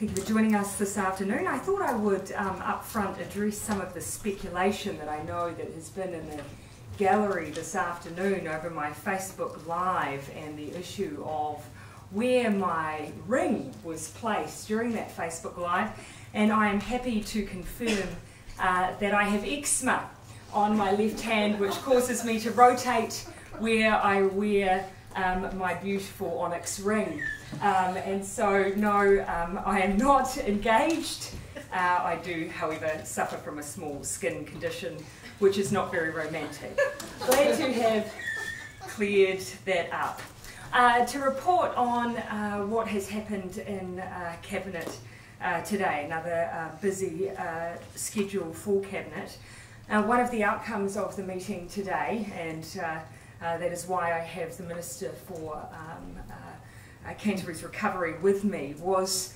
Thank you for joining us this afternoon. I thought I would up front address some of the speculation that I know that has been in the gallery this afternoon over my Facebook Live and the issue of where my ring was placed during that Facebook Live. And I am happy to confirm that I have eczema on my left hand, which causes me to rotate where I wear my beautiful onyx ring. And so, no, I am not engaged. I do, however, suffer from a small skin condition, which is not very romantic. Glad to have cleared that up. To report on what has happened in Cabinet today, another busy schedule for Cabinet. One of the outcomes of the meeting today, and that is why I have the Minister for Canterbury's recovery with me, was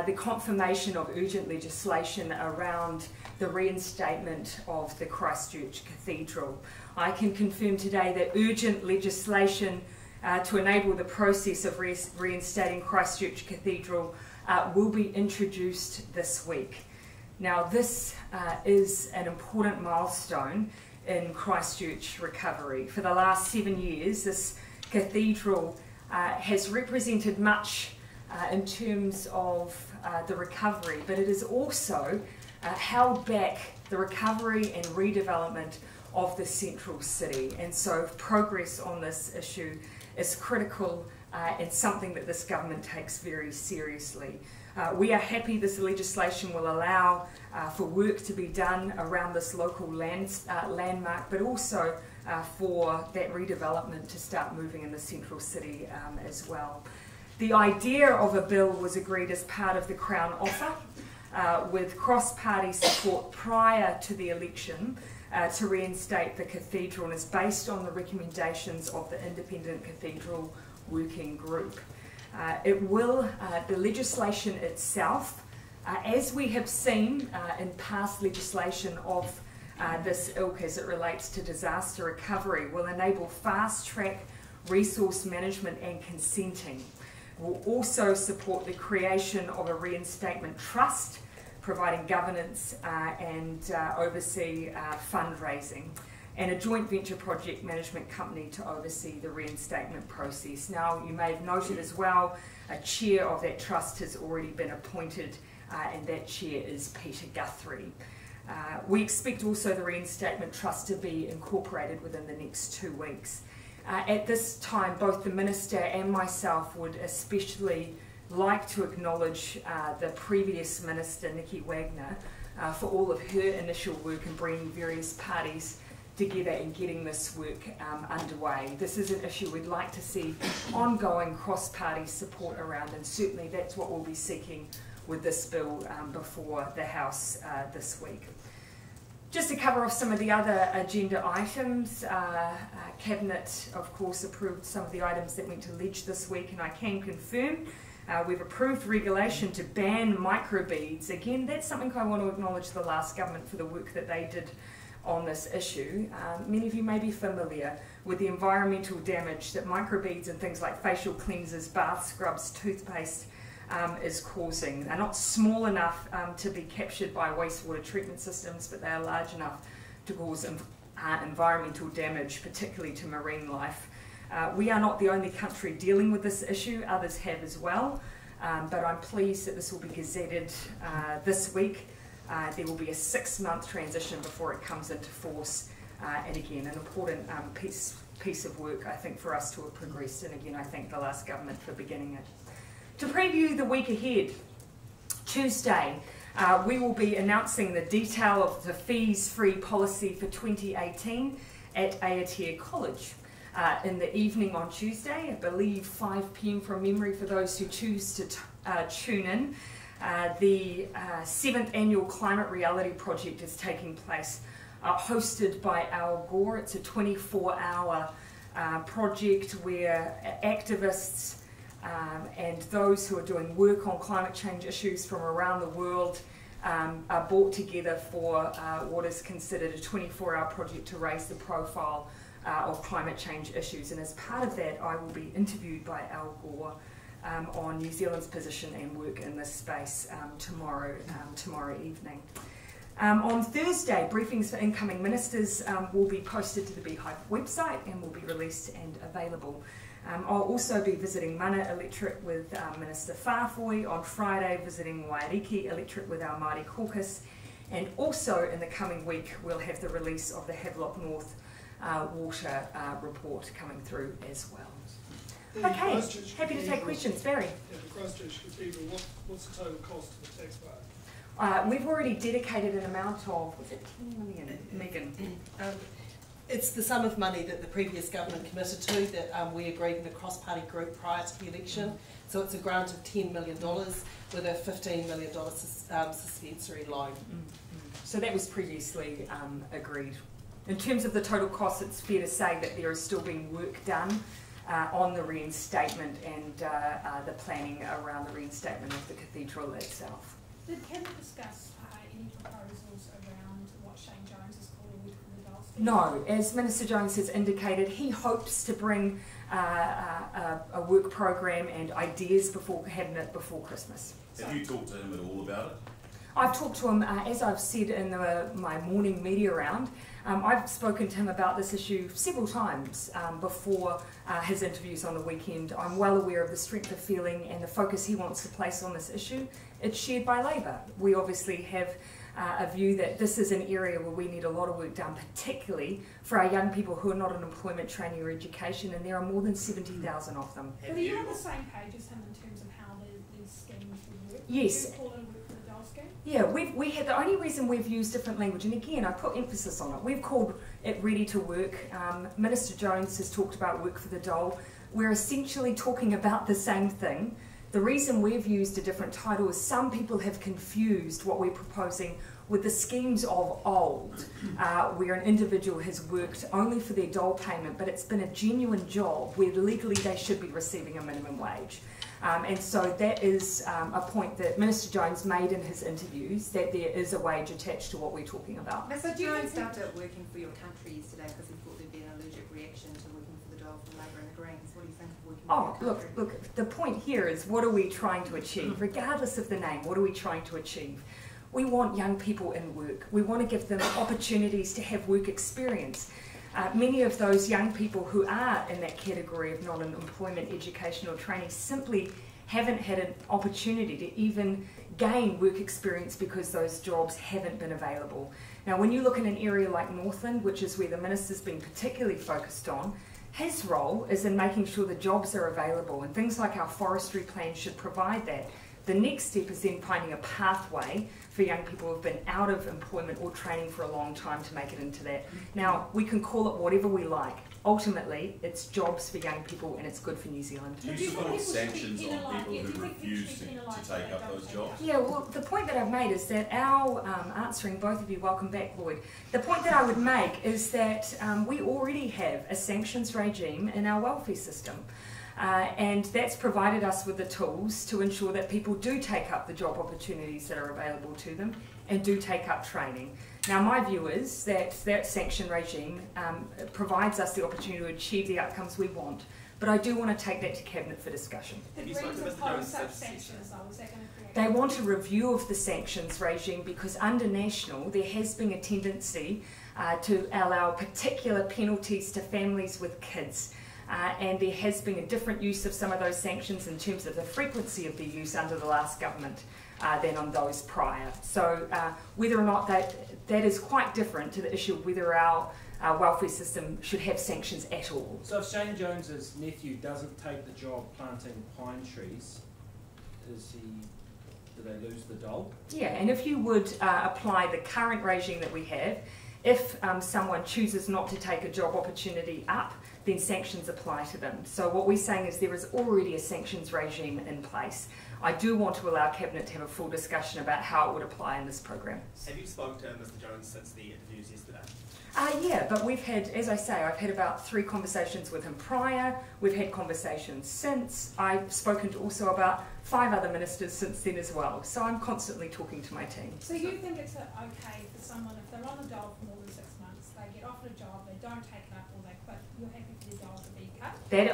the confirmation of urgent legislation around the reinstatement of the Christchurch Cathedral. I can confirm today that urgent legislation to enable the process of reinstating Christchurch Cathedral will be introduced this week. Now, this is an important milestone in Christchurch recovery. For the last 7 years, this cathedral has represented much in terms of the recovery, but it has also held back the recovery and redevelopment of the central city. And so progress on this issue is critical and something that this government takes very seriously. We are happy this legislation will allow for work to be done around this local landmark, but also for that redevelopment to start moving in the central city as well. The idea of a bill was agreed as part of the Crown offer with cross-party support prior to the election to reinstate the cathedral, and is based on the recommendations of the Independent Cathedral Working Group. The legislation itself, as we have seen in past legislation of this ilk as it relates to disaster recovery, will enable fast-track resource management and consenting. Will also support the creation of a reinstatement trust, providing governance and oversee fundraising, and a joint venture project management company to oversee the reinstatement process. Now, you may have noted as well, a chair of that trust has already been appointed, and that chair is Peter Guthrie. We expect also the reinstatement trust to be incorporated within the next 2 weeks. At this time, both the Minister and myself would especially like to acknowledge the previous Minister, Nikki Wagner, for all of her initial work in bringing various parties together and getting this work underway. This is an issue we'd like to see ongoing cross-party support around, and certainly that's what we'll be seeking with this bill before the House this week. Just to cover off some of the other agenda items, Cabinet, of course, approved some of the items that went to Ledge this week, and I can confirm we've approved regulation to ban microbeads. Again, that's something I want to acknowledge the last government for the work that they did on this issue. Many of you may be familiar with the environmental damage that microbeads and things like facial cleansers, bath scrubs, toothpaste is causing. They're not small enough to be captured by wastewater treatment systems, but they are large enough to cause environmental damage, particularly to marine life. We are not the only country dealing with this issue, others have as well, but I'm pleased that this will be gazetted this week. There will be a 6-month transition before it comes into force, and again, an important piece of work, I think, for us to have progressed, and again, I thank the last government for beginning it. To preview the week ahead, Tuesday, we will be announcing the detail of the fees-free policy for 2018 at Aotea College. In the evening on Tuesday, I believe 5 p.m. from memory for those who choose to tune in, the 7th annual Climate Reality Project is taking place, hosted by Gore. It's a 24-hour project where activists and those who are doing work on climate change issues from around the world are brought together for what is considered a 24-hour project to raise the profile of climate change issues. And as part of that, I will be interviewed by Gore on New Zealand's position and work in this space tomorrow evening. On Thursday, briefings for incoming ministers will be posted to the Beehive website and will be released and available. I'll also be visiting Mana electorate with Minister Whāwhoi on Friday, visiting Wairiki electorate with our Māori caucus, and also in the coming week we'll have the release of the Havelock North water report coming through as well. Okay, happy to take questions. Barry? Yeah, the Christ Church Cathedral, what's the total cost to the taxpayer? We've already dedicated an amount of, was it 10 million, Megan? It's the sum of money that the previous government committed to that we agreed in a cross-party group prior to the election. So it's a grant of $10 million with a $15 million suspensory loan. So that was previously agreed. In terms of the total cost, it's fair to say that there is still being work done on the reinstatement and the planning around the reinstatement of the cathedral itself. Did Cabinet discuss any proposals around what Shane Jones is calling Work for the Dole scheme? No, as Minister Jones has indicated, he hopes to bring a work program and ideas before Cabinet before Christmas. Have you talked to him at all about it? I've talked to him, as I've said in my morning media round. I've spoken to him about this issue several times before his interviews on the weekend. I'm well aware of the strength of feeling and the focus he wants to place on this issue. It's shared by Labour. We obviously have a view that this is an area where we need a lot of work done, particularly for our young people who are not in employment, training or education, and there are more than 70,000 of them. But are you on the same page as him in terms of how these schemes would work? Yes. Do you call it a Work for the Dole scheme? Yeah, we had the only reason we've used different language, and again I put emphasis on it, we've called it Ready to Work. Minister Jones has talked about Work for the Dole. We're essentially talking about the same thing. The reason we've used a different title is some people have confused what we're proposing with the schemes of old, where an individual has worked only for their dole payment, but it's been a genuine job where legally they should be receiving a minimum wage. And so that is a point that Minister Jones made in his interviews, that there is a wage attached to what we're talking about. Mr. Jones started working for your country yesterday because he thought there'd be an allergic reaction to working for the dole from Labour and the Greens. What do you think of working for your country? Look, the point here is what are we trying to achieve? Regardless of the name, what are we trying to achieve? We want young people in work. We want to give them opportunities to have work experience. Many of those young people who are in that category of not in employment, education or training simply haven't had an opportunity to even gain work experience because those jobs haven't been available. Now when you look in an area like Northland, which is where the Minister's been particularly focused on, his role is in making sure the jobs are available, and things like our forestry plan should provide that. The next step is then finding a pathway for young people who have been out of employment or training for a long time to make it into that. Now, we can call it whatever we like. Ultimately, it's jobs for young people and it's good for New Zealand. Do you support sanctions on people who refuse to take up those jobs? Yeah, well, the point that I've made is that our, answering both of you, welcome back, Lloyd. The point that I would make is that we already have a sanctions regime in our welfare system. And that's provided us with the tools to ensure that people do take up the job opportunities that are available to them and do take up training. Now my view is that that sanction regime provides us the opportunity to achieve the outcomes we want, but I do want to take that to Cabinet for discussion. The Greens oppose such sanctions though, is that going to create... They want a review of the sanctions regime because under National there has been a tendency to allow particular penalties to families with kids. And there has been a different use of some of those sanctions in terms of the frequency of their use under the last government than on those prior. So whether or not that is quite different to the issue of whether our welfare system should have sanctions at all. So if Shane Jones's nephew doesn't take the job planting pine trees, do they lose the dole? Yeah, and if you would apply the current regime that we have, if someone chooses not to take a job opportunity up, then sanctions apply to them. So what we're saying is there is already a sanctions regime in place. I do want to allow Cabinet to have a full discussion about how it would apply in this program. Have you spoken to Mr Jones since the interviews yesterday? Yeah, but we've had, as I say, I've had about 3 conversations with him prior. We've had conversations since. I've spoken to also about 5 other ministers since then as well. So I'm constantly talking to my team. So you think it's okay for someone, if they're on the dole for more than 6 months, they get offered a job, they don't take it up or they quit, you're happy for the dole to be cut?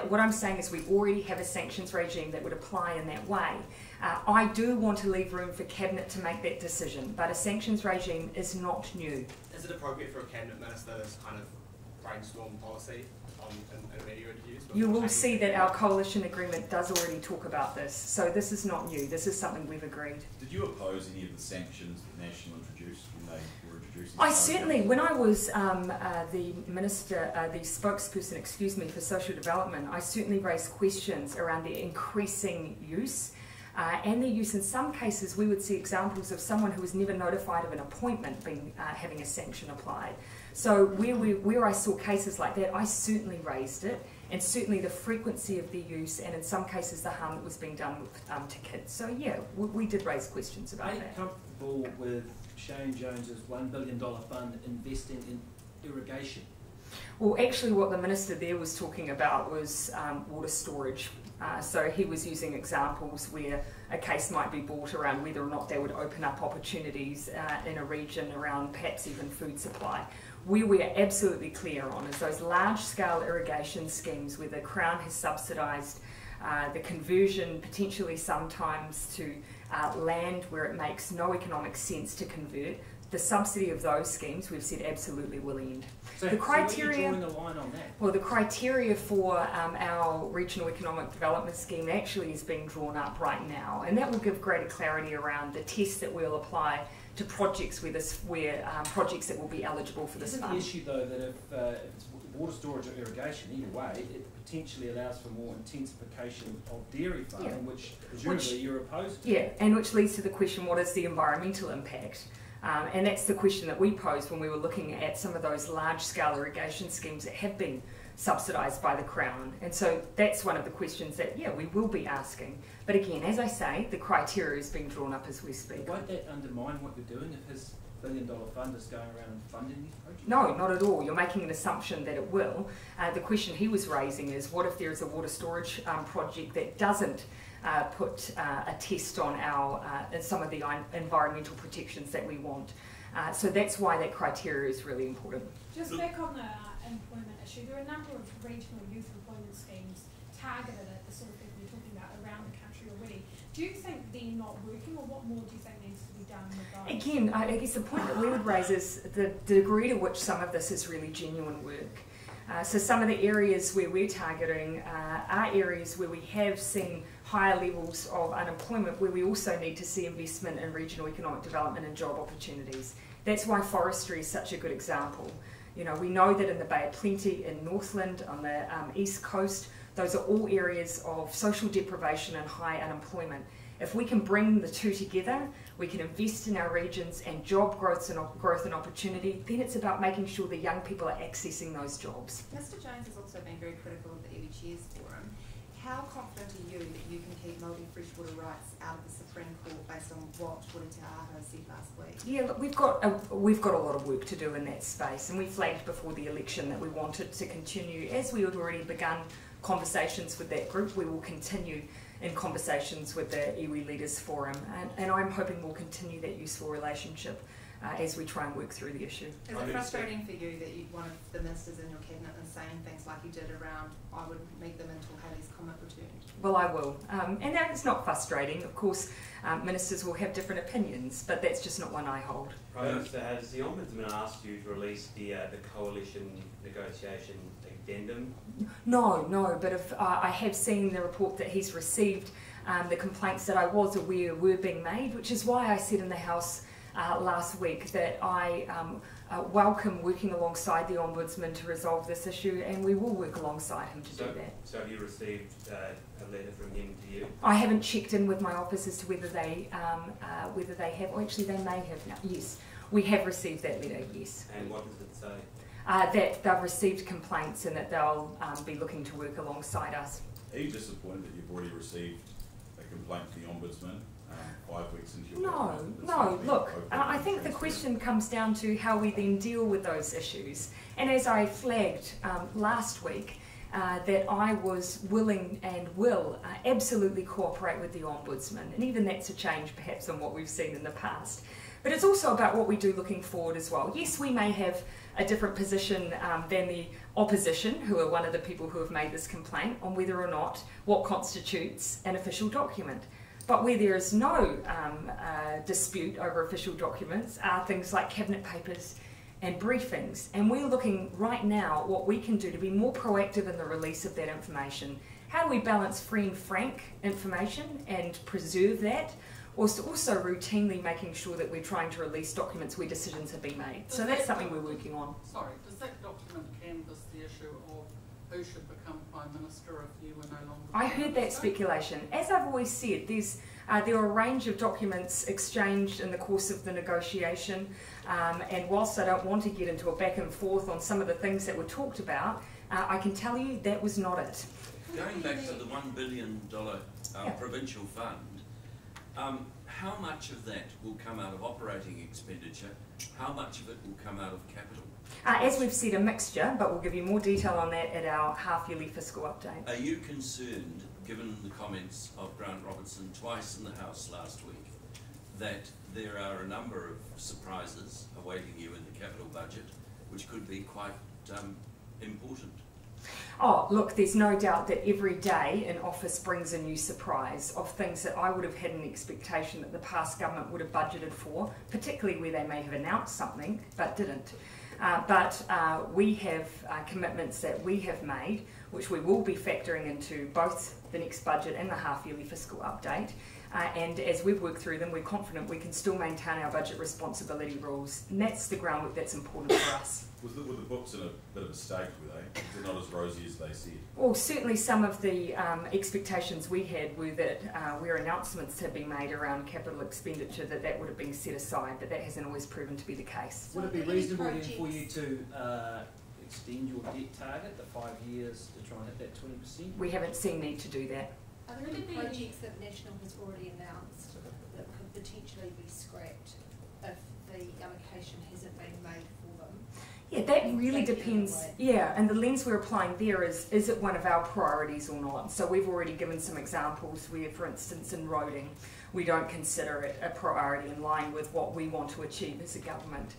What I'm saying is we already have a sanctions regime that would apply in that way. I do want to leave room for Cabinet to make that decision, but a sanctions regime is not new. Is it appropriate for a Cabinet Minister to kind of brainstorm policy in media interviews? You will see that our coalition agreement does already talk about this, so this is not new. This is something we've agreed. Did you oppose any of the sanctions that National introduced when they were introducing? I certainly, when I was the minister, the spokesperson, excuse me, for social development, I certainly raised questions around the increasing use. And the use, in some cases, we would see examples of someone who was never notified of an appointment being having a sanction applied. So where I saw cases like that, I certainly raised it, and certainly the frequency of the use, and in some cases the harm that was being done to kids. So yeah, we did raise questions about that. Are you comfortable with Shane Jones's $1 billion fund investing in irrigation? Well, actually what the Minister there was talking about was water storage. So he was using examples where a case might be brought around whether or not they would open up opportunities in a region around perhaps even food supply. Where we are absolutely clear on is those large-scale irrigation schemes where the Crown has subsidised the conversion, potentially sometimes to land where it makes no economic sense to convert. The subsidy of those schemes, we've said, absolutely will end. So, the criteria, so are you drawing a line on that? Well, the criteria for our regional economic development scheme actually is being drawn up right now, and that will give greater clarity around the tests that we'll apply to projects where projects that will be eligible for this fund. Isn't the issue though that if it's water storage or irrigation, either way, it potentially allows for more intensification of dairy farming, which presumably you're opposed to? Yeah, and which leads to the question, what is the environmental impact? And that's the question that we posed when we were looking at some of those large-scale irrigation schemes that have been subsidised by the Crown. And so that's one of the questions that, yeah, we will be asking. But again, as I say, the criteria is being drawn up as we speak. Won't that undermine what you're doing if his $1 billion fund is going around and funding these projects? No, not at all. You're making an assumption that it will. The question he was raising is, what if there is a water storage project that doesn't put a test on some of the environmental protections that we want. So that's why that criteria is really important. Just back on the employment issue, there are a number of regional youth employment schemes targeted at the sort of people you're talking about around the country already. Do you think they're not working, or what more do you think needs to be done with those? Again, I guess the point that we would raise is the degree to which some of this is really genuine work. So some of the areas where we're targeting are areas where we have seen higher levels of unemployment, where we also need to see investment in regional economic development and job opportunities. That's why forestry is such a good example. You know, we know that in the Bay of Plenty, in Northland, on the east coast, those are all areas of social deprivation and high unemployment. If we can bring the two together, we can invest in our regions and job growth and opportunity, then it's about making sure the young people are accessing those jobs. Mr Jones has also been very critical of the Ewe Chairs Forum. How confident are you that you can keep Māori freshwater rights out of the Supreme Court based on what Te Aho said last week? Yeah, look, we've got a lot of work to do in that space, and we flagged before the election that we wanted to continue, as we had already begun conversations with that group. We will continue in conversations with the Iwi Leaders Forum, and I'm hoping we'll continue that useful relationship as we try and work through the issue. Is it frustrating for you that one of the ministers in your cabinet is saying things like you did around, I would meet them until Haley's comment returned? Well, I will. And that's not frustrating. Of course, ministers will have different opinions, but that's just not one I hold. Prime Minister, has the Ombudsman asked you to release the coalition negotiation addendum? No, but if, I have seen the report that he's received, the complaints that I was aware were being made, which is why I said in the House last week that I welcome working alongside the Ombudsman to resolve this issue, and we will work alongside him to do that. So have you received a letter from him to you? I haven't checked in with my office as to whether they have, or actually they may have now. Yes, we have received that letter, yes. And what does it say? That they've received complaints and that they'll be looking to work alongside us. Are you disappointed that you've already received a complaint to the Ombudsman 5 weeks into your No, look, I think the question comes down to how we then deal with those issues. And as I flagged last week, that I was willing and will absolutely cooperate with the Ombudsman, and even that's a change perhaps on what we've seen in the past. But it's also about what we do looking forward as well. Yes, we may have a different position than the opposition, who are one of the people who have made this complaint, on whether or not what constitutes an official document. But where there is no dispute over official documents are things like cabinet papers and briefings. And we're looking right now what we can do to be more proactive in the release of that information. How do we balance free and frank information and preserve that, whilst also routinely making sure that we're trying to release documents where decisions have been made. So that's something we're working on. Sorry, does that document canvass the issue of who should become Prime Minister if you were no longer I heard that speculation. As I've always said, there are a range of documents exchanged in the course of the negotiation, and whilst I don't want to get into a back and forth on some of the things that were talked about, I can tell you that was not it. Going back to the $1 billion provincial fund, how much of that will come out of operating expenditure? How much of it will come out of capital? As we've said, a mixture, but we'll give you more detail on that at our half-yearly fiscal update. Are you concerned, given the comments of Grant Robertson twice in the House last week, that there are a number of surprises awaiting you in the capital budget, which could be quite important? Oh, look, there's no doubt that every day in office brings a new surprise of things that I would have had an expectation that the past government would have budgeted for, particularly where they may have announced something but didn't. But we have commitments that we have made, which we will be factoring into both the next budget and the half-yearly fiscal update. And as we've worked through them, we're confident we can still maintain our budget responsibility rules. And that's the groundwork that's important for us. Were the books in a bit of a state, were they? They're not as rosy as they said? Well, certainly some of the expectations we had were that where announcements had been made around capital expenditure, that would have been set aside, but that hasn't always proven to be the case. Would it be reasonable then for you to extend your debt target, the 5 years, to try and hit that 20%? We haven't seen need to do that. Are there any projects that National has already announced that could potentially be scrapped if the allocation hasn't been made for them? Yeah, that really depends. Yeah, and the lens we're applying there is it one of our priorities or not? So we've already given some examples where, for instance, in roading, we don't consider it a priority in line with what we want to achieve as a government.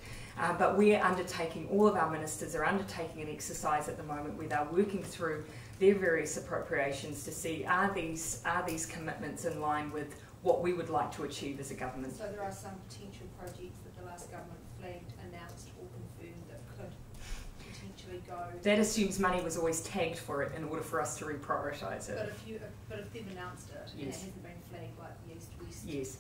But we're undertaking, all of our ministers are undertaking an exercise at the moment where they're working through their various appropriations to see are these commitments in line with what we would like to achieve as a government. So there are some potential projects that the last government flagged, announced or confirmed that could potentially go. That assumes money was always tagged for it in order for us to reprioritise it. But if they've announced it and it hasn't been flagged like the East-West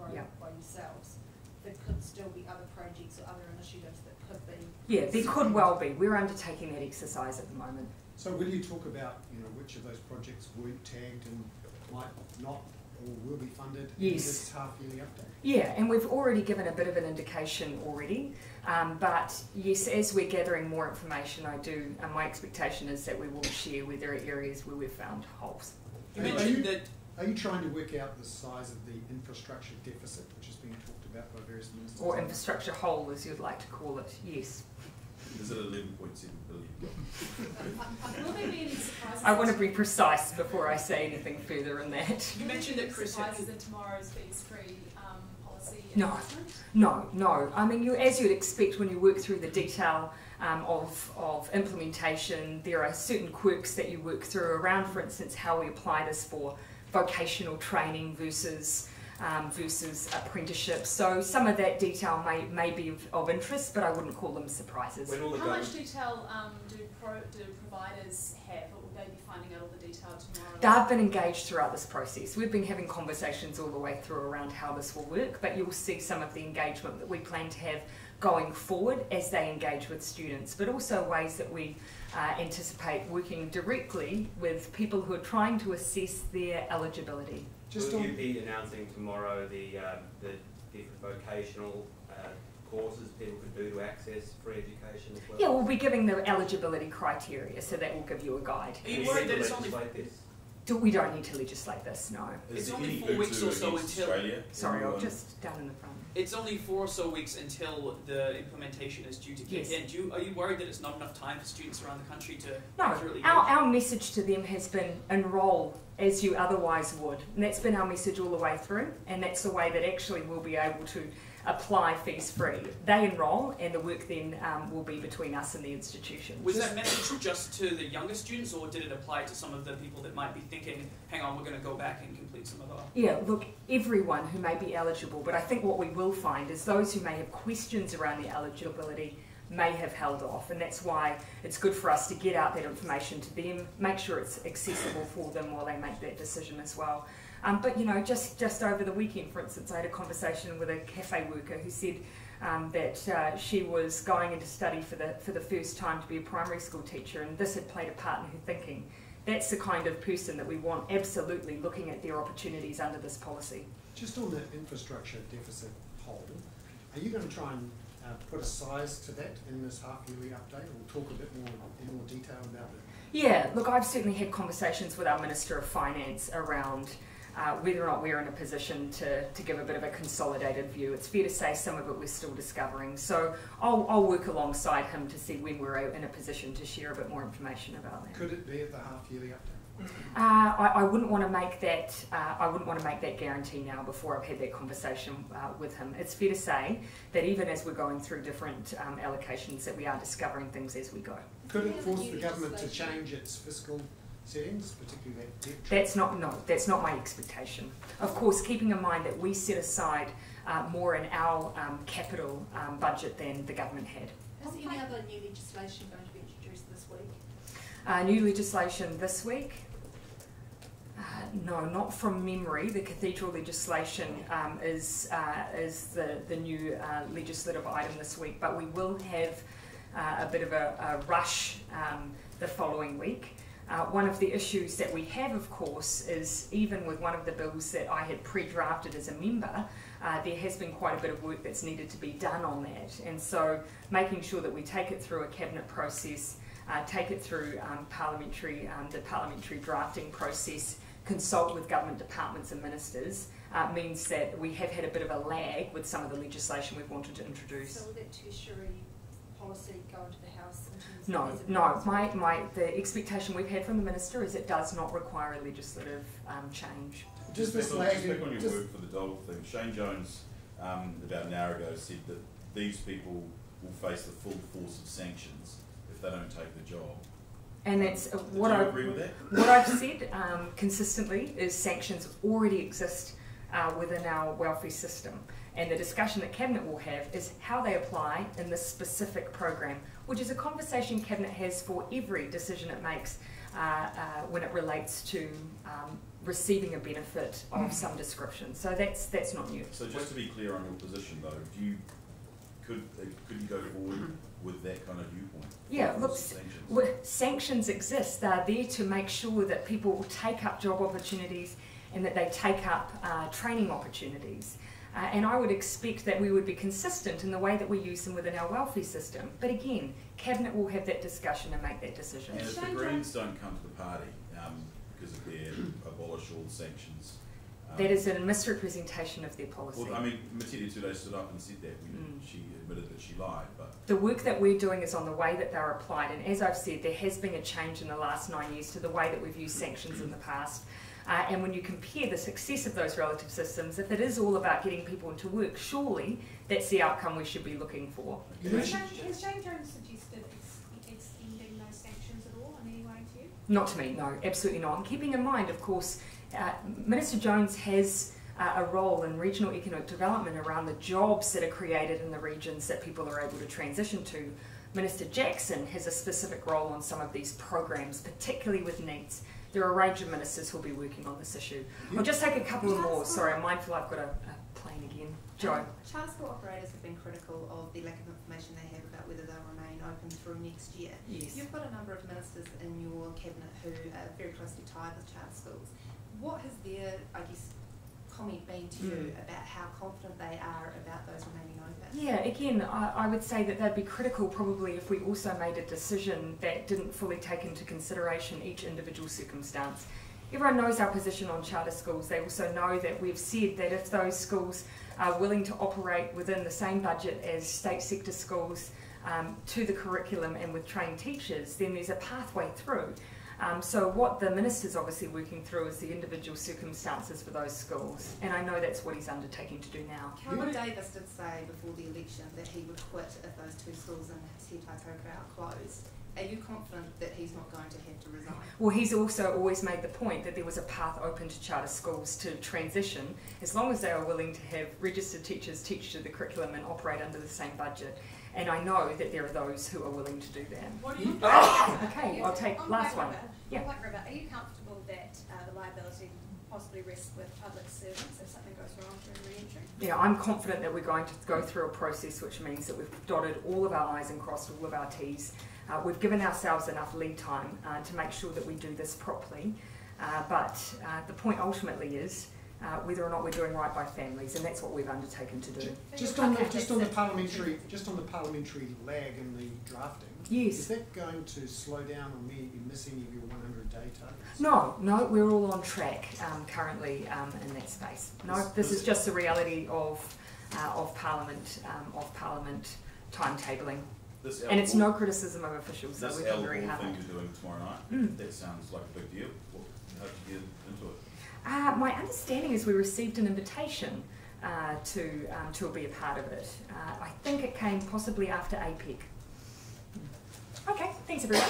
road by yourselves, there could still be other projects or other initiatives that could be. Yeah, there could well be. We're undertaking that exercise at the moment. So will you talk about, which of those projects weren't tagged and might not or will be funded in this half-yearly update? Yeah, and we've already given a bit of an indication already. But yes, as we're gathering more information, my expectation is that we will share where there are areas where we've found holes. Are you trying to work out the size of the infrastructure deficit, which is being talked about by various ministers? Or infrastructure hole, as you'd like to call it, yes. Is it 11.7 billion? Will there be any surprises? I want to be precise before I say anything further in that. You mentioned that Chris surprises in tomorrow's fees-free policy. No. I mean, as you'd expect when you work through the detail of implementation, there are certain quirks that you work through around, for instance, how we apply this for vocational training versus apprenticeship. So some of that detail may be of interest, but I wouldn't call them surprises. How much detail do providers have, or will they be finding out all the detail tomorrow? They've been engaged throughout this process. We've been having conversations all the way through around how this will work, but you'll see some of the engagement that we plan to have going forward as they engage with students, but also ways that we anticipate working directly with people who are trying to assess their eligibility. Will you be announcing tomorrow the different vocational courses people could do to access free education as well? Yeah, we'll be giving the eligibility criteria, so that will give you a guide. Are you worried that it's only we don't need to legislate this, no. It's only 4 weeks or so until... Sorry, I'll just down in the front. It's only 4 or so weeks until the implementation is due to kick in. Are you worried that it's not enough time for students around the country to... No, our message to them has been enrol as you otherwise would. And that's been our message all the way through, and that's the way that actually we'll be able to apply fees free. They enrol, and the work then will be between us and the institution. Was that message just to the younger students, or did it apply to some of the people that might be thinking, hang on, we're going to go back and complete some of our... Yeah, look, everyone who may be eligible, but I think what we will find is those who may have questions around the eligibility may have held off, and that's why it's good for us to get out that information to them, make sure it's accessible for them while they make that decision as well. But you know, just over the weekend, for instance, I had a conversation with a cafe worker who said that she was going into study for the first time to be a primary school teacher, and this had played a part in her thinking. That's the kind of person that we want absolutely looking at their opportunities under this policy. Just on the infrastructure deficit hole, are you going to try and put a size to that in this half-yearly update? We'll talk a bit more in more detail about it. Yeah, look, I've certainly had conversations with our Minister of Finance around whether or not we're in a position to give a bit of a consolidated view. It's fair to say some of it we're still discovering. So I'll work alongside him to see when we're in a position to share a bit more information about that. Could it be at the half-yearly update? I wouldn't want to make that. I wouldn't want to make that guarantee now before I've had that conversation with him. It's fair to say that even as we're going through different allocations, that we are discovering things as we go. Could it force the government to change its fiscal settings, particularly that debt? That's not my expectation. Of course, keeping in mind that we set aside more in our capital budget than the government had. Is any other new legislation going to be introduced this week? New legislation this week? No, not from memory. The cathedral legislation is the new legislative item this week, but we will have a bit of a rush the following week. One of the issues that we have, of course, is even with one of the bills that I had pre-drafted as a member, there has been quite a bit of work that's needed to be done on that, and so making sure that we take it through a cabinet process, take it through the parliamentary drafting process, consult with government departments and ministers, means that we have had a bit of a lag with some of the legislation we've wanted to introduce. So will that tertiary policy go into the House? The expectation we've had from the Minister is it does not require a legislative change. Just back on your work for the dole thing, Shane Jones about an hour ago said that these people will face the full force of sanctions if they don't take the job. And that's what Do you agree with that? What I've said consistently is sanctions already exist within our welfare system, and the discussion that Cabinet will have is how they apply in this specific program, which is a conversation Cabinet has for every decision it makes when it relates to receiving a benefit of some description. So that's not new. So just to be clear on your position though, could you go forward with that kind of viewpoint? Yeah, look, sanctions exist. They're there to make sure that people take up job opportunities and that they take up training opportunities. And I would expect that we would be consistent in the way that we use them within our welfare system. But again, Cabinet will have that discussion and make that decision. And if the Greens don't come to the party because of their abolish all sanctions, that is a misrepresentation of their policy. Well, I mean, Matilda today stood up and said that. She admitted that she lied. But the work that we're doing is on the way that they're applied. And as I've said, there has been a change in the last 9 years to the way that we've used sanctions in the past. And when you compare the success of those relative systems, if it is all about getting people into work, surely that's the outcome we should be looking for. Has Shane Jones suggested extending those sanctions at all in any way to you? Not to me, no, absolutely not. And keeping in mind, of course, Minister Jones has a role in regional economic development around the jobs that are created in the regions that people are able to transition to. Minister Jackson has a specific role on some of these programs, particularly with NEETs. There are a range of ministers who will be working on this issue. I'll just take a couple of more. Sorry, I'm mindful I've got a plane again. Joe. Charter school operators have been critical of the lack of information they have about whether they'll remain open through next year. Yes. You've got a number of ministers in your cabinet who are very closely tied with charter schools. What has their, comment been to you about how confident they are about those remaining open? Yeah, again, I would say that they'd be critical probably if we also made a decision that didn't fully take into consideration each individual circumstance. Everyone knows our position on charter schools. They also know that we've said that if those schools are willing to operate within the same budget as state sector schools to the curriculum and with trained teachers, then there's a pathway through. So what the Minister's obviously working through is the individual circumstances for those schools, and I know that's what he's undertaking to do now. Cameron Davis did say before the election that he would quit if those 2 schools in Te Taitoko are closed. Are you confident that he's not going to have to resign? Well, he's also always made the point that there was a path open to charter schools to transition, as long as they are willing to have registered teachers teach to the curriculum and operate under the same budget. And I know that there are those who are willing to do that. What do you Okay, I'll take last one. Yeah. Are you comfortable that the liability possibly rests with public servants if something goes wrong during re-entry? Yeah, I'm confident that we're going to go through a process which means that we've dotted all of our I's and crossed all of our T's. We've given ourselves enough lead time to make sure that we do this properly, but the point ultimately is whether or not we're doing right by families, and that's what we've undertaken to do. Just on the parliamentary lag in the drafting. Yes. Is that going to slow down or miss any of your 100-day targets? No, we're all on track currently in that space. No, this is just the reality of Parliament timetabling. And it's no criticism of officials, so we've been very hard. This thing you're doing tomorrow night, that sounds like a big deal. How did you get into it? My understanding is we received an invitation to be a part of it. I think it came possibly after APEC. Okay, thanks everyone.